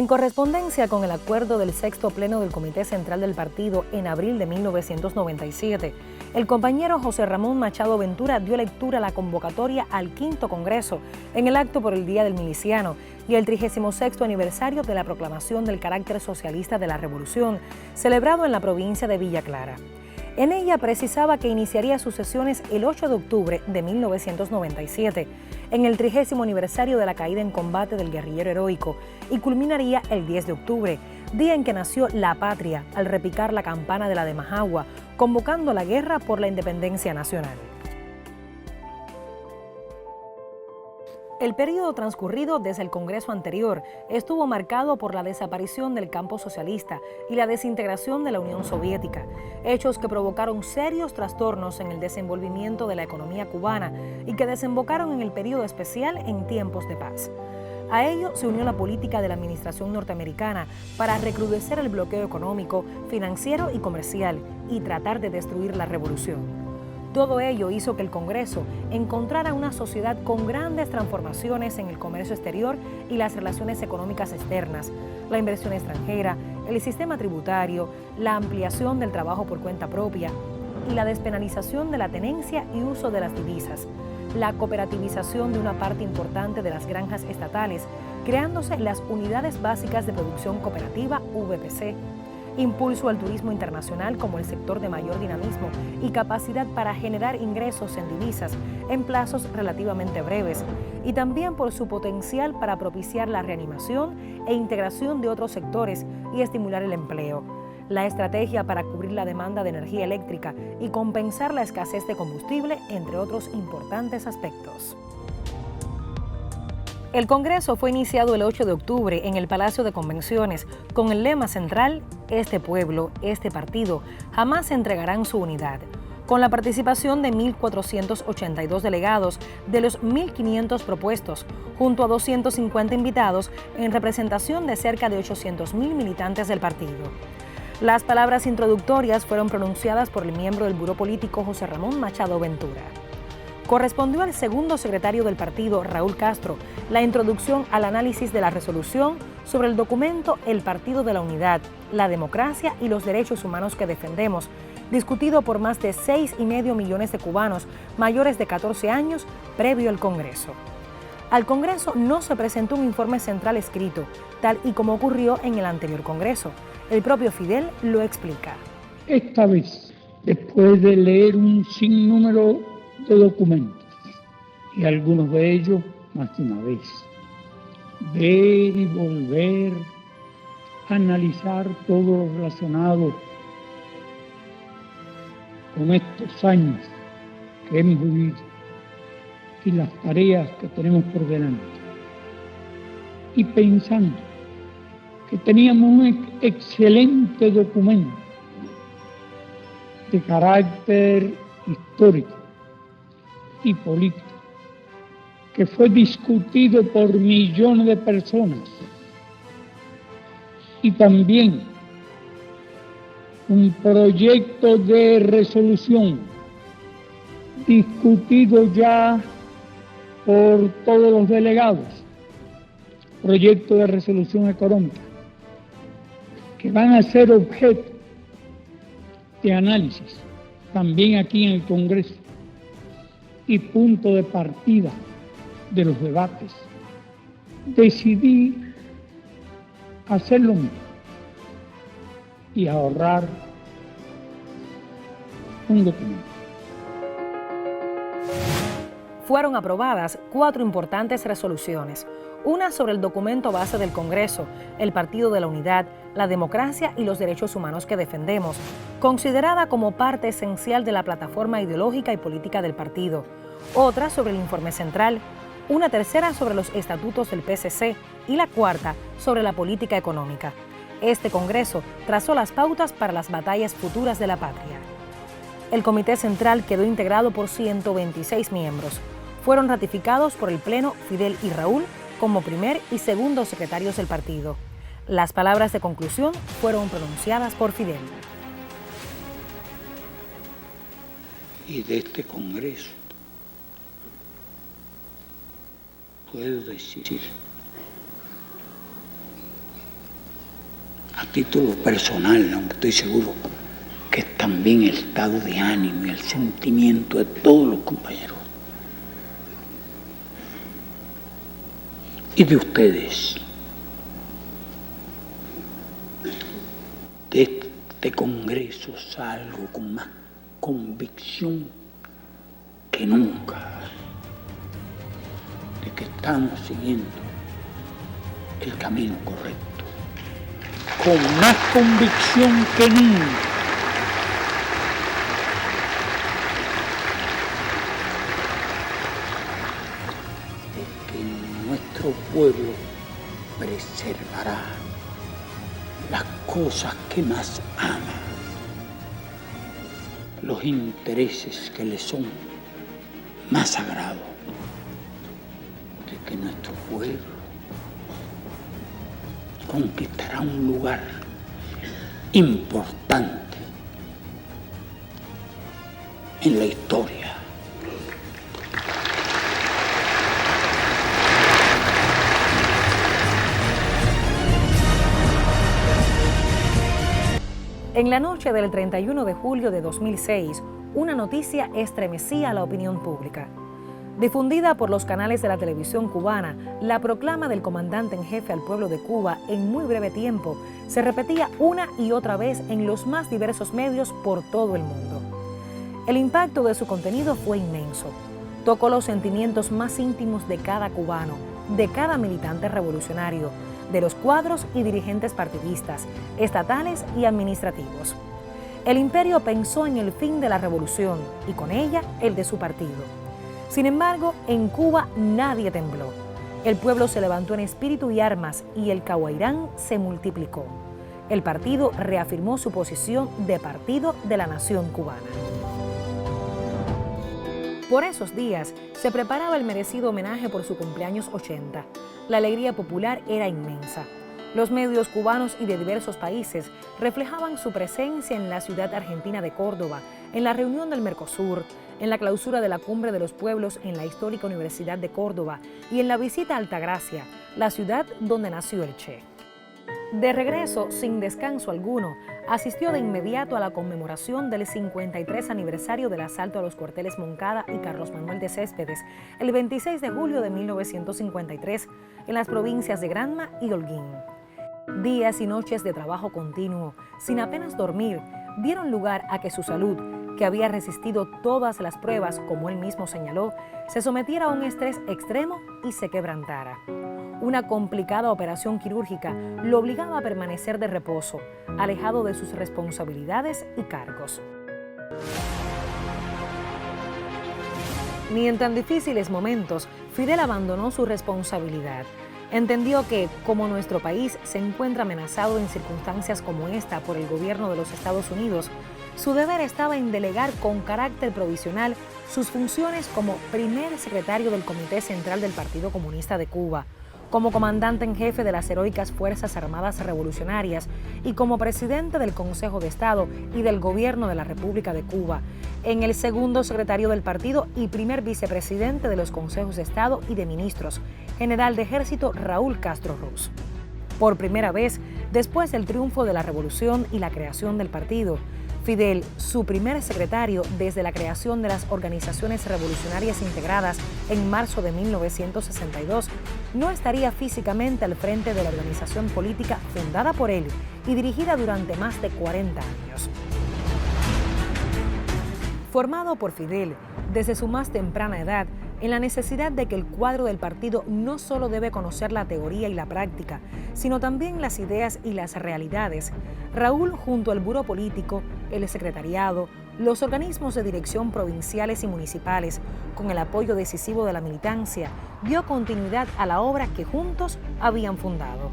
En correspondencia con el acuerdo del sexto pleno del Comité Central del Partido en abril de 1997, el compañero José Ramón Machado Ventura dio lectura a la convocatoria al quinto Congreso en el acto por el Día del Miliciano y el 36º aniversario de la proclamación del carácter socialista de la Revolución, celebrado en la provincia de Villa Clara. En ella precisaba que iniciaría sus sesiones el 8 de octubre de 1997, en el 30º aniversario de la caída en combate del guerrillero heroico, y culminaría el 10 de octubre, día en que nació la patria, al repicar la campana de la de Majagua, convocando a la guerra por la independencia nacional. El periodo transcurrido desde el Congreso anterior estuvo marcado por la desaparición del campo socialista y la desintegración de la Unión Soviética, hechos que provocaron serios trastornos en el desenvolvimiento de la economía cubana y que desembocaron en el periodo especial en tiempos de paz. A ello se unió la política de la administración norteamericana para recrudecer el bloqueo económico, financiero y comercial y tratar de destruir la revolución. Todo ello hizo que el Congreso encontrara una sociedad con grandes transformaciones en el comercio exterior y las relaciones económicas externas, la inversión extranjera, el sistema tributario, la ampliación del trabajo por cuenta propia y la despenalización de la tenencia y uso de las divisas, la cooperativización de una parte importante de las granjas estatales, creándose las Unidades Básicas de Producción Cooperativa, UBPC, impulso al turismo internacional como el sector de mayor dinamismo y capacidad para generar ingresos en divisas en plazos relativamente breves, y también por su potencial para propiciar la reanimación e integración de otros sectores y estimular el empleo, la estrategia para cubrir la demanda de energía eléctrica y compensar la escasez de combustible, entre otros importantes aspectos. El Congreso fue iniciado el 8 de octubre en el Palacio de Convenciones con el lema central: "Este pueblo, este partido, jamás entregarán su unidad", con la participación de 1.482 delegados de los 1.500 propuestos, junto a 250 invitados en representación de cerca de 800.000 militantes del partido. Las palabras introductorias fueron pronunciadas por el miembro del Buró Político José Ramón Machado Ventura. Correspondió al segundo secretario del partido, Raúl Castro, la introducción al análisis de la resolución sobre el documento El Partido de la Unidad, la Democracia y los Derechos Humanos que Defendemos, discutido por más de 6,5 millones de cubanos mayores de 14 años previo al Congreso. Al Congreso no se presentó un informe central escrito, tal y como ocurrió en el anterior Congreso. El propio Fidel lo explica. Esta vez, después de leer un sinnúmero de documentos, y algunos de ellos más de una vez, ver y volver a analizar todo lo relacionado con estos años que hemos vivido y las tareas que tenemos por delante, y pensando que teníamos un excelente documento de carácter histórico y político, que fue discutido por millones de personas, y también un proyecto de resolución discutido ya por todos los delegados, proyecto de resolución económica, que van a ser objeto de análisis también aquí en el Congreso y punto de partida de los debates. Decidí hacer lo mismo y ahorrar un documento. Fueron aprobadas 4 importantes resoluciones, una sobre el documento base del Congreso, el Partido de la Unidad, la Democracia y los Derechos Humanos que Defendemos, considerada como parte esencial de la plataforma ideológica y política del partido, otra sobre el informe central, una tercera sobre los estatutos del PCC y la cuarta sobre la política económica. Este Congreso trazó las pautas para las batallas futuras de la patria. El Comité Central quedó integrado por 126 miembros. Fueron ratificados por el Pleno Fidel y Raúl como primer y segundo secretarios del partido. Las palabras de conclusión fueron pronunciadas por Fidel. Y de este Congreso puedo decir a título personal, aunque estoy seguro que es también el estado de ánimo y el sentimiento de todos los compañeros y de ustedes. De este Congreso salgo con más convicción que nunca de que estamos siguiendo el camino correcto, con más convicción que nunca de que nuestro pueblo preservará las cosas que más ama, los intereses que le son más sagrados, de que nuestro pueblo conquistará un lugar importante en la historia. En la noche del 31 de julio de 2006, una noticia estremecía a la opinión pública. Difundida por los canales de la televisión cubana, la proclama del comandante en jefe al pueblo de Cuba en muy breve tiempo se repetía una y otra vez en los más diversos medios por todo el mundo. El impacto de su contenido fue inmenso. Tocó los sentimientos más íntimos de cada cubano, de cada militante revolucionario, de los cuadros y dirigentes partidistas, estatales y administrativos. El imperio pensó en el fin de la revolución y con ella el de su partido. Sin embargo, en Cuba nadie tembló. El pueblo se levantó en espíritu y armas y el cahuairán se multiplicó. El partido reafirmó su posición de partido de la nación cubana. Por esos días se preparaba el merecido homenaje por su cumpleaños 80. La alegría popular era inmensa. Los medios cubanos y de diversos países reflejaban su presencia en la ciudad argentina de Córdoba, en la reunión del Mercosur, en la clausura de la Cumbre de los Pueblos en la histórica Universidad de Córdoba y en la visita a Altagracia, la ciudad donde nació el Che. De regreso, sin descanso alguno, asistió de inmediato a la conmemoración del 53 aniversario del asalto a los cuarteles Moncada y Carlos Manuel de Céspedes, el 26 de julio de 1953, en las provincias de Granma y Holguín. Días y noches de trabajo continuo, sin apenas dormir, dieron lugar a que su salud, que había resistido todas las pruebas, como él mismo señaló, se sometiera a un estrés extremo y se quebrantara. Una complicada operación quirúrgica lo obligaba a permanecer de reposo, alejado de sus responsabilidades y cargos. Ni en tan difíciles momentos, Fidel abandonó su responsabilidad. Entendió que, como nuestro país se encuentra amenazado en circunstancias como esta por el gobierno de los Estados Unidos, su deber estaba en delegar con carácter provisional sus funciones como primer secretario del Comité Central del Partido Comunista de Cuba, como comandante en jefe de las heroicas Fuerzas Armadas Revolucionarias y como presidente del Consejo de Estado y del Gobierno de la República de Cuba, en el segundo secretario del partido y primer vicepresidente de los Consejos de Estado y de Ministros, general de Ejército Raúl Castro Ruz. Por primera vez, después del triunfo de la revolución y la creación del partido, Fidel, su primer secretario desde la creación de las organizaciones revolucionarias integradas en marzo de 1962, no estaría físicamente al frente de la organización política fundada por él y dirigida durante más de 40 años. Formado por Fidel desde su más temprana edad, en la necesidad de que el cuadro del partido no solo debe conocer la teoría y la práctica, sino también las ideas y las realidades, Raúl, junto al Buró Político, el Secretariado, los organismos de dirección provinciales y municipales, con el apoyo decisivo de la militancia, dio continuidad a la obra que juntos habían fundado.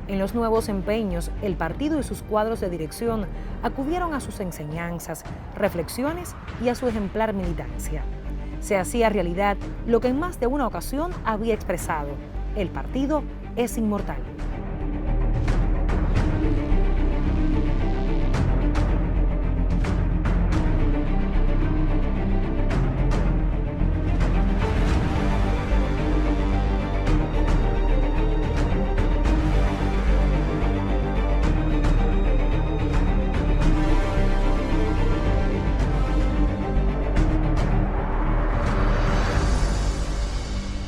En los nuevos empeños, el partido y sus cuadros de dirección acudieron a sus enseñanzas, reflexiones y a su ejemplar militancia. Se hacía realidad lo que en más de una ocasión había expresado: el partido es inmortal.